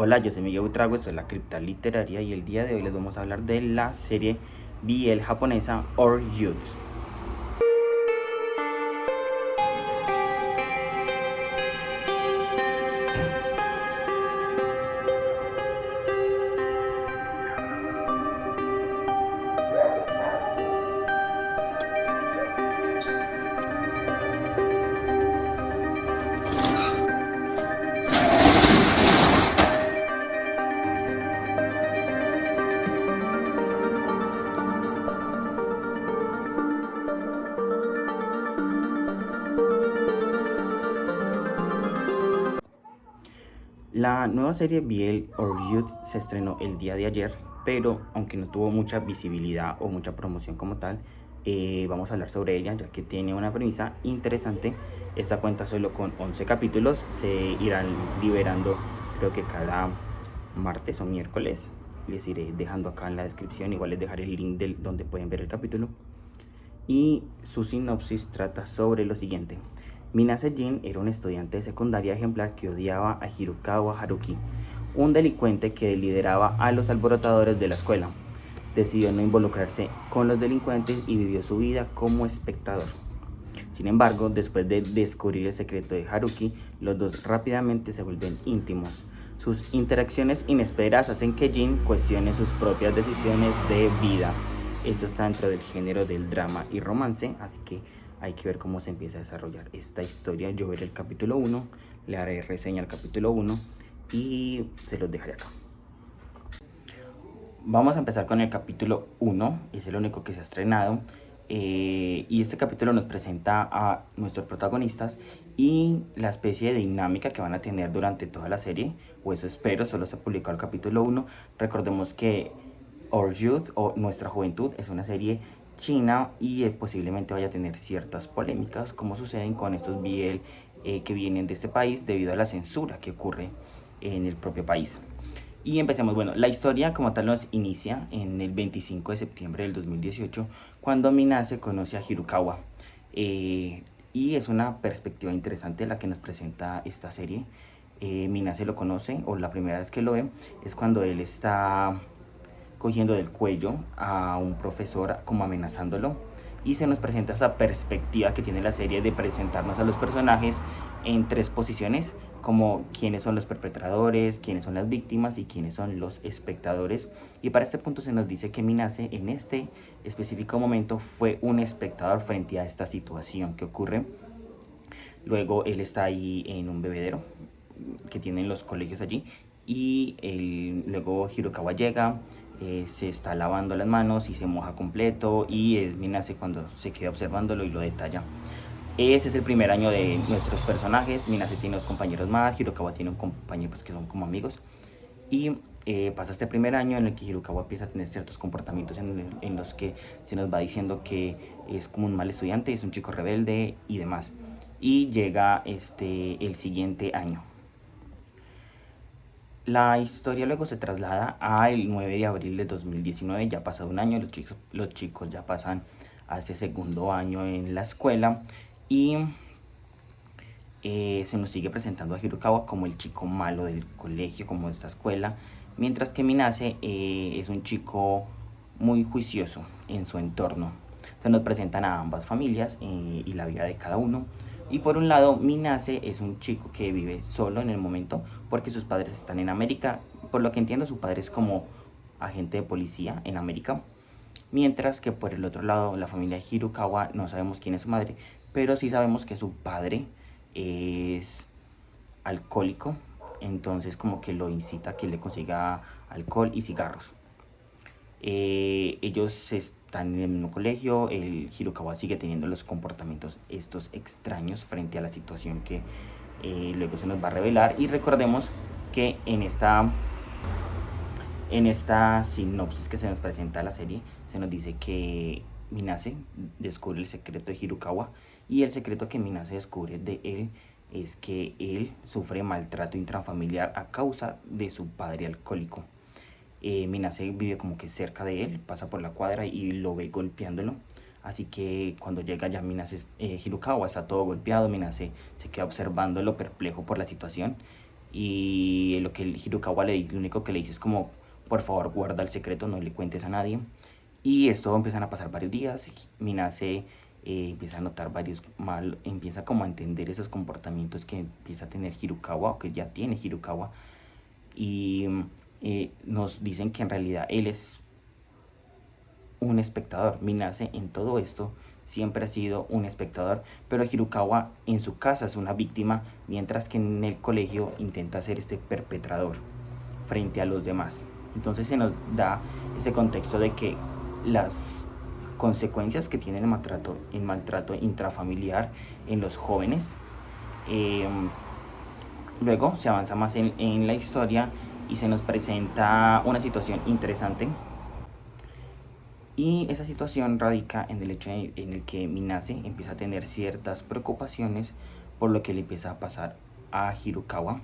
Hola, yo soy Miguel Buitrago, esto es la Cripta Literaria y el día de hoy les vamos a hablar de la serie BL japonesa Our Youth. La nueva serie BL Our Youth se estrenó el día de ayer, pero aunque no tuvo mucha visibilidad o mucha promoción como tal, vamos a hablar sobre ella ya que tiene una premisa interesante. Esta cuenta solo con 11 capítulos, se irán liberando creo que cada martes o miércoles. Les iré dejando acá en la descripción, igual les dejaré el link donde pueden ver el capítulo. Y su sinopsis trata sobre lo siguiente. Minase Jin era un estudiante de secundaria ejemplar que odiaba a Hirokawa Haruki, un delincuente que lideraba a los alborotadores de la escuela. Decidió no involucrarse con los delincuentes y vivió su vida como espectador. Sin embargo, después de descubrir el secreto de Haruki, los dos rápidamente se vuelven íntimos. Sus interacciones inesperadas hacen que Jin cuestione sus propias decisiones de vida. Esto está dentro del género del drama y romance, así que hay que ver cómo se empieza a desarrollar esta historia. Yo veré el capítulo 1, le haré reseña al capítulo 1 y se los dejaré acá. Vamos a empezar con el capítulo 1, es el único que se ha estrenado. Y este capítulo nos presenta a nuestros protagonistas y la especie de dinámica que van a tener durante toda la serie, o eso espero. Solo se ha publicado el capítulo 1. Recordemos que Our Youth o Nuestra Juventud es una serie china y posiblemente vaya a tener ciertas polémicas como suceden con estos BL que vienen de este país debido a la censura que ocurre en el propio país. Y empecemos, bueno, la historia como tal nos inicia en el 25 de septiembre del 2018, cuando Minase conoce a Hirokawa. Y es una perspectiva interesante la que nos presenta esta serie. Minase lo conoce, o la primera vez que lo ve, es cuando él está cogiendo del cuello a un profesor como amenazándolo. Y se nos presenta esa perspectiva que tiene la serie de presentarnos a los personajes en tres posiciones, como quiénes son los perpetradores, quiénes son las víctimas y quiénes son los espectadores. Y para este punto se nos dice que Minase en este específico momento fue un espectador frente a esta situación que ocurre. Luego él está ahí en un bebedero que tienen los colegios allí y luego Hirokawa llega, se está lavando las manos y se moja completo y es Minase cuando se queda observándolo y lo detalla. Ese es el primer año de nuestros personajes. Minase tiene dos compañeros más, Hirokawa tiene un compañero pues, que son como amigos. Y pasa este primer año en el que Hirokawa empieza a tener ciertos comportamientos en los que se nos va diciendo que es como un mal estudiante, es un chico rebelde y demás. Y llega el siguiente año. La historia luego se traslada al 9 de abril de 2019, ya ha pasado un año, los chicos ya pasan a este segundo año en la escuela y se nos sigue presentando a Hirokawa como el chico malo del colegio, como de esta escuela, mientras que Minase es un chico muy juicioso en su entorno. Se nos presentan a ambas familias y la vida de cada uno. Y por un lado, Minase es un chico que vive solo en el momento porque sus padres están en América. Por lo que entiendo, su padre es como agente de policía en América. Mientras que por el otro lado, la familia de Hirokawa, no sabemos quién es su madre, pero sí sabemos que su padre es alcohólico. Entonces como que lo incita a que le consiga alcohol y cigarros. Ellos están en el mismo colegio. El Hirokawa sigue teniendo los comportamientos estos extraños frente a la situación que luego se nos va a revelar. Y recordemos que en esta sinopsis que se nos presenta la serie se nos dice que Minase descubre el secreto de Hirokawa, y el secreto que Minase descubre de él es que él sufre maltrato intrafamiliar a causa de su padre alcohólico. Minase vive como que cerca de él, pasa por la cuadra y lo ve golpeándolo. Así que cuando llega ya Minase, Hirokawa está todo golpeado. Minase se queda observándolo perplejo por la situación y lo que el Hirukawa le dice, lo único que le dice es como, por favor, guarda el secreto, no le cuentes a nadie. Y esto empiezan a pasar varios días, Minase empieza a notar varios mal, empieza como a entender esos comportamientos que empieza a tener Hirukawa, o que ya tiene Hirukawa, y nos dicen que en realidad él es un espectador. Minase en todo esto siempre ha sido un espectador, pero Hirukawa en su casa es una víctima, mientras que en el colegio intenta ser este perpetrador frente a los demás. Entonces se nos da ese contexto de que las consecuencias que tiene el maltrato intrafamiliar en los jóvenes. Luego se avanza más en la historia y se nos presenta una situación interesante. Y esa situación radica en el hecho en el que Minase empieza a tener ciertas preocupaciones por lo que le empieza a pasar a Hirukawa.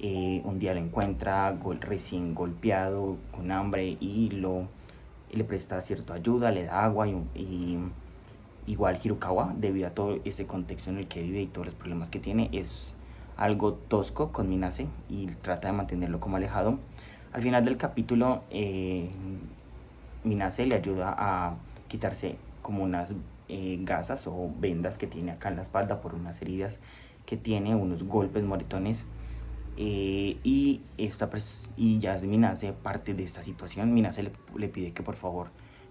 Un día lo encuentra recién golpeado, con hambre, y le presta cierta ayuda, le da agua y igual Hirukawa, debido a todo este contexto en el que vive y todos los problemas que tiene, es algo tosco con Minase y trata de mantenerlo como alejado. Al final del capítulo, Minase le ayuda a quitarse como unas gasas o vendas que tiene acá en la espalda por unas heridas que tiene, unos golpes, moretones. Y ya Minase parte de esta situación. Minase le pide que por favor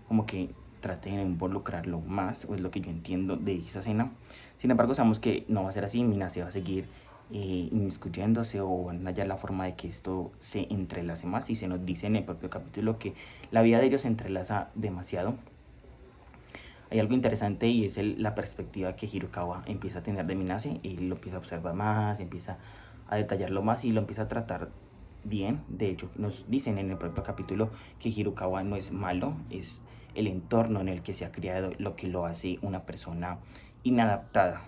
como que trate de involucrarlo más, o es lo que yo entiendo de esa escena. Sin embargo, sabemos que no va a ser así. Minase va a seguir inmiscuyéndose, o van a hallar la forma de que esto se entrelace más, y se nos dice en el propio capítulo que la vida de ellos se entrelaza demasiado. Hay algo interesante, y es la perspectiva que Hirukawa empieza a tener de Minase, y lo empieza a observar más, empieza a detallarlo más y lo empieza a tratar bien. De hecho, nos dicen en el propio capítulo que Hirukawa no es malo, es el entorno en el que se ha criado lo que lo hace una persona inadaptada,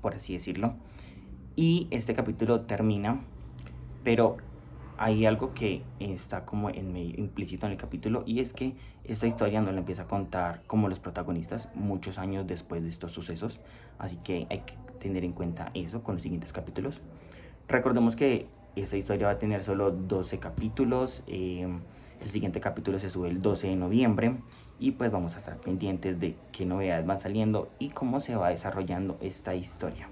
por así decirlo. Y este capítulo termina, pero hay algo que está como implícito en el capítulo, y es que esta historia nos la empieza a contar como los protagonistas muchos años después de estos sucesos, así que hay que tener en cuenta eso con los siguientes capítulos. Recordemos que esta historia va a tener solo 12 capítulos, el siguiente capítulo se sube el 12 de noviembre, y pues vamos a estar pendientes de qué novedades van saliendo y cómo se va desarrollando esta historia.